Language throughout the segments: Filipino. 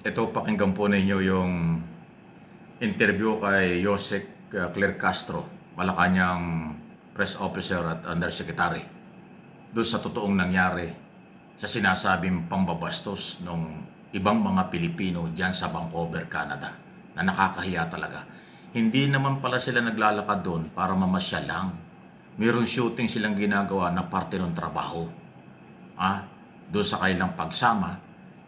Ito, pakinggan po ninyo yung interview kay Yosek Claire Castro, Malacanang Press Officer at Undersecretary, doon sa totoong nangyari sa sinasabing pambabastos ng ibang mga Pilipino diyan sa Vancouver, Canada, na nakakahiya talaga. Hindi naman pala sila naglalakad doon para mamasyal lang. Mayroong shooting silang ginagawa na parte ng trabaho. Doon sa kailang pagsama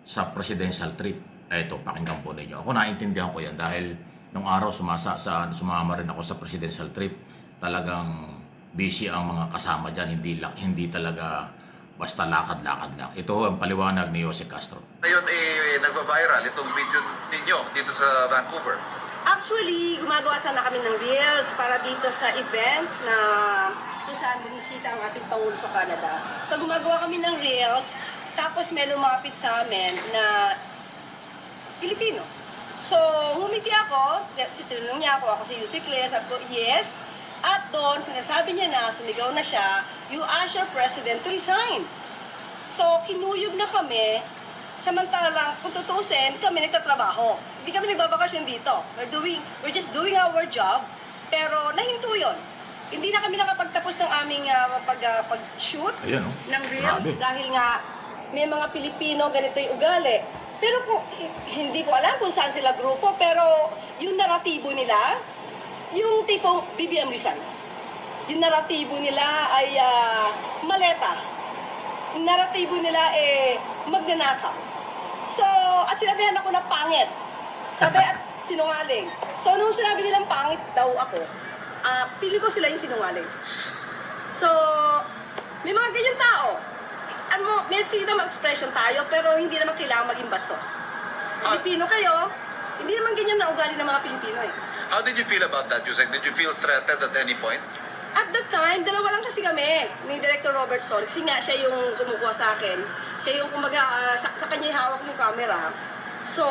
sa presidential trip. Ito, pakinggan po ninyo. Ako naintindihan ko yan dahil nung araw sumama rin ako sa presidential trip. Talagang busy ang mga kasama dyan. Hindi talaga basta lakad-lakad lang. Ito ang paliwanag ni Jose Castro. Ngayon nagva-viral itong video ninyo dito sa Vancouver. Actually, gumagawa sana kami ng reels para dito sa event na kung saan bumisita ang ating Pangulo sa Canada. So gumagawa kami ng reels, tapos may lumapit sa amin na Pilipino. So humiti ako, tinanong niya ako si Yosek Claire, sabi ko, yes. At doon, sinasabi niya na, sumigaw na siya, you ask your president to resign. So kinuyog na kami. Samantalang, kung tutuusin, kami nagtatrabaho. Hindi kami nagbabakasyon dito. We're just doing our job, pero nahinto yun. Hindi na kami nakapagtapos ng aming pag-shoot ng reels dahil nga may mga Pilipino ganito yung ugali. Pero kung, hindi ko alam kung saan sila grupo, pero yung naratibo nila, yung tipong BBM resign. Yung naratibo nila ay maleta. Yung naratibo nila magnanakaw. So, at sinabihan ako na pangit. Sabi at sinungaling. So, nung sinabi nilang pangit daw ako, pili ko sila yung sinungaling. So, may mga ganyan tao. May freedom of expression tayo, pero hindi naman kailangan maging bastos. Pilipino kayo, hindi naman ganyan na ugali ng mga Pilipino eh. How did you feel about that, Yusek? Did you feel threatened at any point? At that time, dalawa lang kasi kami ni Director Robert Sol. Kasi nga siya yung kumukuha sa akin. Siya yung kumaga, sa kanya hawak yung camera. So,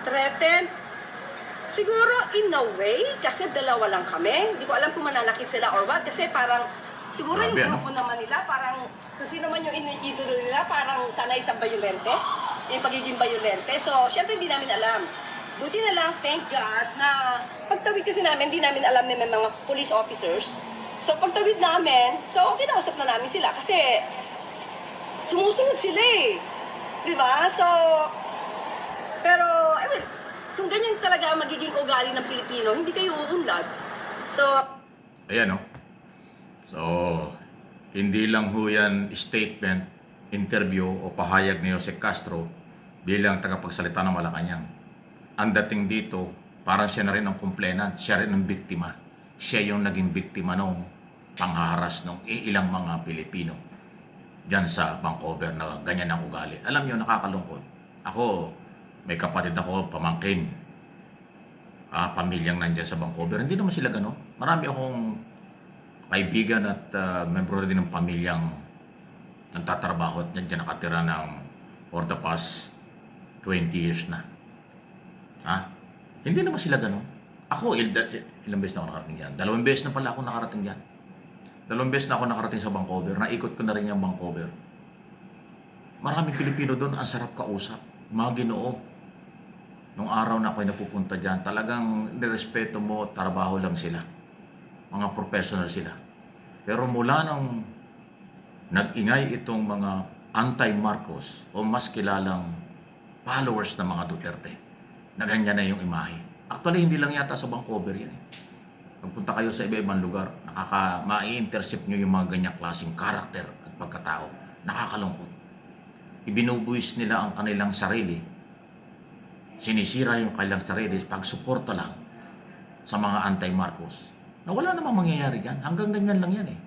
threatened. Siguro in a way, kasi dalawa lang kami. Hindi ko alam kung mananakit sila or what. Kasi parang, siguro yung grupo naman nila, parang kung sino man yung idolo nila, parang sanay sa bayolente. Yung pagiging bayolente. So, syempre hindi namin alam. Buti na lang, thank God, na pagtawid kasi namin, hindi namin alam na may mga police officers. So, pagtawid namin, so, kinausap na namin sila kasi sumusunod sila eh. Diba? So, pero, kung ganyan talaga ang magiging ugali ng Pilipino, hindi kayo uunlad. So, ayan, no? So, hindi lang ho yan statement, interview o pahayag ni Jose Castro bilang tagapagsalita ng Malacanang. Ang dating dito, parang siya na rin ang complainant, siya rin ang biktima. Siya yung naging biktima nung panghaharas ng ilang mga Pilipino dyan sa Vancouver na ganyan ang ugali. Alam niyo, nakakalungkot. Ako, may kapatid ako, pamangkin, pamilyang nandyan sa Vancouver. Hindi naman sila gano'n. Marami akong kaibigan at membro din ng pamilyang nagtatrabaho at dyan nakatira ng for the past 20 years na. Hindi naman sila gano'n. Ako, ilang beses na ako nakarating dyan. 2 beses na pala ako nakarating dyan. 2 beses na ako nakarating sa Vancouver. Naikot ko na rin yung Vancouver. Maraming Pilipino doon, ang sarap kausap. Mga Ginoo. Nung araw na ako'y napupunta dyan, talagang nirespeto mo, trabaho lang sila. Mga professional sila. Pero mula nung nag-ingay itong mga anti-Marcos o mas kilalang followers ng mga Duterte, na ganyan na yung imahe. Actually, hindi lang yata sa Vancouver yan eh. Pagpunta kayo sa iba-ibang lugar, ma-intercept nyo yung mga ganyang klaseng karakter at pagkatao. Nakakalungkot. Ibinubuwis nila ang kanilang sarili. Sinisira yung kanilang sarili pagsuporta lang sa mga anti-Marcos. Na wala namang mangyayari dyan. Hanggang ganyan lang yan eh.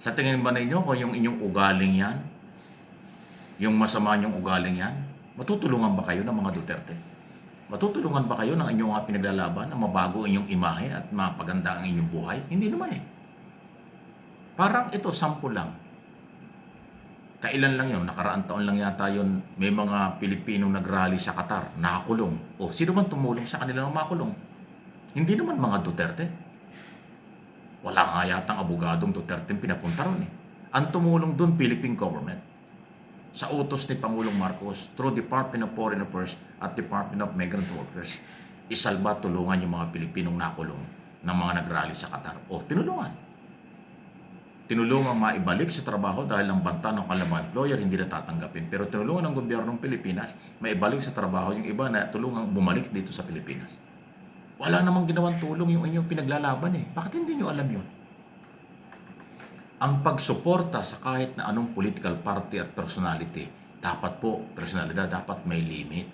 Sa tingin ba ninyo kung yung inyong ugaling yan, yung masama niyong ugaling yan, matutulungan ba kayo ng mga Duterte? Matutulungan ba kayo ng inyong pinaglalaban na mabago inyong imahe at mapaganda ang inyong buhay? Hindi naman eh. Parang ito, sample lang. Kailan lang yun? Nakaraang taon lang yata yun. May mga Pilipinong nagrally sa Qatar, nakakulong. O, sino man tumulong sa kanila ng makulong? Hindi naman mga Duterte. Wala nga yatang abogadong Duterte pinapunta ron eh. Ang tumulong doon, Philippine government. sa utos ni Pangulong Marcos through Department of Foreign Affairs at Department of Migrant Workers, isalba, tulungan yung mga Pilipinong nakulong ng mga nagrally sa Qatar. O, tinulungan. Tinulungan maibalik sa trabaho dahil ang banta ng kanilang employer hindi na tatanggapin. Pero tinulungan ng gobyernong Pilipinas maibalik sa trabaho yung iba na tulungang bumalik dito sa Pilipinas. Wala namang ginawang tulong yung inyong pinaglalaban eh. Bakit hindi nyo alam yun? Ang pagsuporta sa kahit na anong political party at personality, dapat po, personalidad, dapat may limit.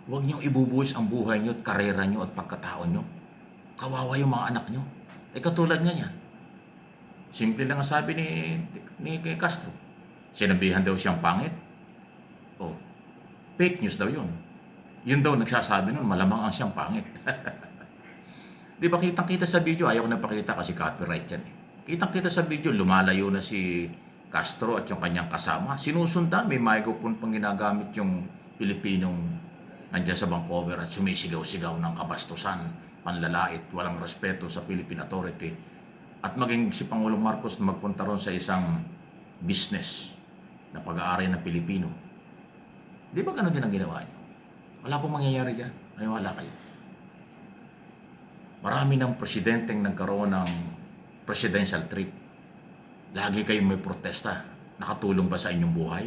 Huwag niyong ibubuhis ang buhay niyo at karera niyo at pagkataon niyo. Kawawa yung mga anak niyo. Katulad nga yan. Simple lang ang sabi ni Castro. Sinabihan daw siyang pangit. Oh, fake news daw yun. Yun daw nagsasabi nun, malamang ang siyang pangit. Di ba kitang-kita sa video, ayaw ko na pakita kasi copyright yan eh. Kitang-kita sa video, lumalayo na si Castro at yung kanyang kasama. Sinusundan, may microphone pang ginagamit yung Pilipinong nandiyan sa Vancouver at sumisigaw-sigaw ng kabastusan, panlalait, walang respeto sa Philippine Authority. At maging si Pangulong Marcos na magpunta ron sa isang business na pag-aari ng Pilipino. Di ba ganun din ang ginawa niyo? Wala pong mangyayari dyan. Maniwala kayo. Marami ng presidenteng nagkaroon ng presidential trip. Lagi kayong may protesta. Nakatulong ba sa inyong buhay?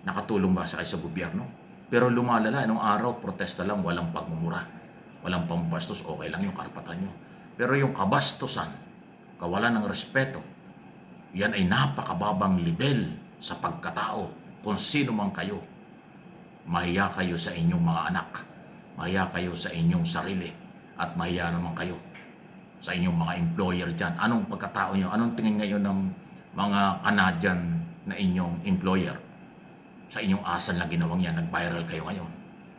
Nakatulong ba sa gobyerno? Pero lumalala, nung araw, protesta lang, walang pagmumura. Walang pambastos, okay lang yung karapatan nyo. Pero yung kabastusan, kawalan ng respeto, yan ay napakababang level sa pagkatao. Kung sino man kayo, mahiya kayo sa inyong mga anak, mahiya kayo sa inyong sarili, at mahiya naman kayo sa inyong mga employer dyan. Anong pagkatao nyo? Anong tingin ngayon ng mga Canadian na inyong employer sa inyong asal na ginawang yan? Nag-viral kayo ngayon.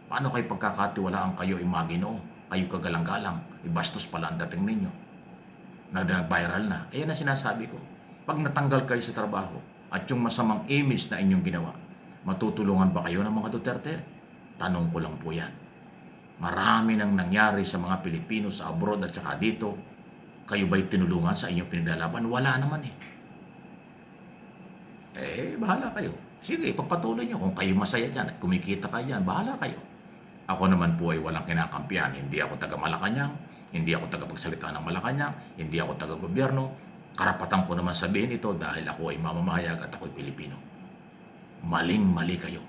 Paano kayo pagkakatiwalaan kayo imagino? Kayo kagalang-galang. Ibastos pala ang dating ninyo. Nag-viral na. Ayan na sinasabi ko. Pag natanggal kayo sa trabaho at yung masamang image na inyong ginawa, matutulungan ba kayo ng mga Duterte? Tanong ko lang po yan. Marami nang nangyari sa mga Pilipino sa abroad at saka dito. Kayo ba'y tinulungan sa inyong pinaglalaban? Wala naman eh. Bahala kayo. Sige, ipagpatuloy nyo. Kung kayo masaya dyan at kumikita kayo dyan, bahala kayo. Ako naman po ay walang kinakampihan. Hindi ako taga Malacanang, hindi ako taga pagsalita ng Malacanang, hindi ako taga gobyerno. Karapatan ko naman sabihin ito dahil ako ay mamamahayag at ako ay Pilipino. Maling-mali kayo.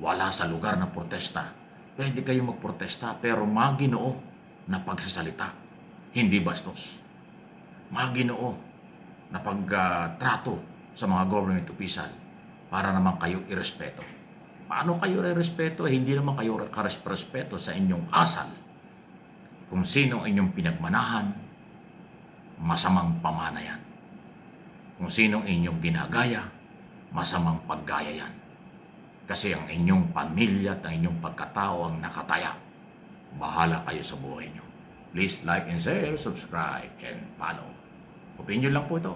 Wala sa lugar na protesta. Pwede kayo magprotesta pero maginoo na pagsasalita. Hindi bastos. Maginoo na pagtrato sa mga government official para naman kayo irespeto. Paano kayo irespeto? Hindi naman kayo karespeto sa inyong asal. Kung sino ang inyong pinagmanahan, masamang pamana yan. Kung sino ang inyong ginagaya, masamang paggaya yan. Kasi ang inyong pamilya at ang inyong pagkatao ang nakataya. Bahala kayo sa buhay nyo. Please like and share, subscribe, and follow. Opinion lang po ito.